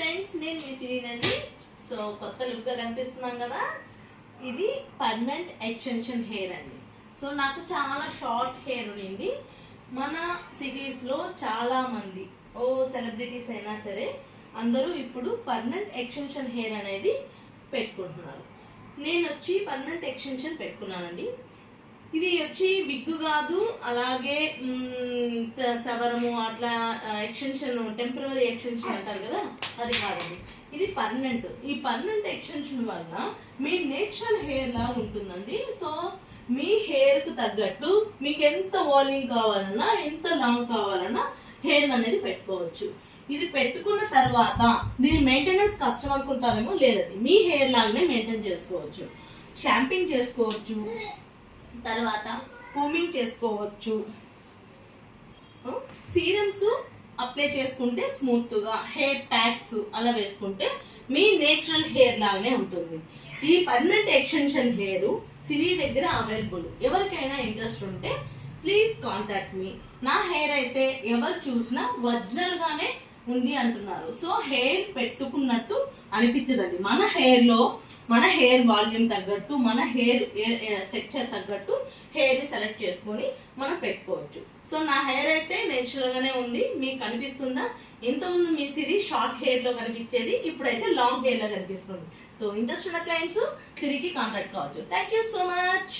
Friends, నేను మీ సిరీనండి. So కొత్త లుక్గా కనిపిస్తున్నాం కదా, ఇది పర్మనెంట్ ఎక్స్టెన్షన్ హెయిర్ అండి. సో నాకు చాలా షార్ట్ హెయిర్ ఉంది. మన సిటీస్లో చాలామంది సెలబ్రిటీస్ అయినా సరే అందరూ ఇప్పుడు పర్మనెంట్ ఎక్స్టెన్షన్ హెయిర్ అనేది పెట్టుకుంటున్నారు. నేను వచ్చి పర్మనెంట్ ఎక్స్టెన్షన్ పెట్టుకున్నానండి. ఇది వచ్చి విగ్గు కాదు, అలాగే సవరము అట్లా ఎక్స్టెన్షన్, టెంపరరీ ఎక్స్టెన్షన్ అంటారు కదా, అది కాదండి. ఇది పర్మనెంట్. ఈ పర్మనెంట్ ఎక్స్టెన్షన్ వల్ల మీ నేచురల్ హెయిర్ లాగా ఉంటుందండి. సో మీ హెయిర్కు తగ్గట్టు మీకు ఎంత వాల్యూమ్ కావాలన్నా, ఎంత లాంగ్ కావాలన్నా హెయిర్ అనేది పెట్టుకోవచ్చు. ఇది పెట్టుకున్న తర్వాత దీని మెయింటెనెన్స్ కష్టం అనుకుంటారేమో, లేదండి, మీ హెయిర్ లాగానే మెయింటైన్ చేసుకోవచ్చు. షాంపింగ్ చేసుకోవచ్చు, తర్వాత కూమింగ్ చేసుకోవచ్చు, సీరమ్స్ అప్లై చేసుకుంటే స్మూత్గా, హెయిర్ ప్యాక్స్ అలా వేసుకుంటే మీ నేచురల్ హెయిర్ లాగానే ఉంటుంది. ఈ పర్మనెంట్ ఎక్స్టెన్షన్ హెయిర్ సిరి దగ్గర అవైలబుల్. ఎవరికైనా ఇంట్రెస్ట్ ఉంటే ప్లీజ్ కాంటాక్ట్ మీ. నా హెయిర్ అయితే ఎవరు చూసినా ఒరిజినల్ గానే ఉంది అంటున్నారు. సో హెయిర్ పెట్టుకున్నట్టు అనిపించదండి. మన హెయిర్ వాల్యూమ్ తగ్గట్టు, మన హెయిర్ స్ట్రక్చర్ తగ్గట్టు హెయిర్ సెలెక్ట్ చేసుకొని మనం పెట్టుకోవచ్చు. సో నా హెయిర్ అయితే నేచురల్ గానే ఉంది. మీకు కనిపిస్తుందా? ఇంతకుముందు మీ సిరి షార్ట్ హెయిర్ లో కనిపించేది, ఇప్పుడైతే లాంగ్ హెయిర్ లో కనిపిస్తుంది. సో ఇంట్రెస్ట్ ఉన్న క్లయింట్స్ సిరికి కాంటాక్ట్ కావచ్చు. Thank you so much.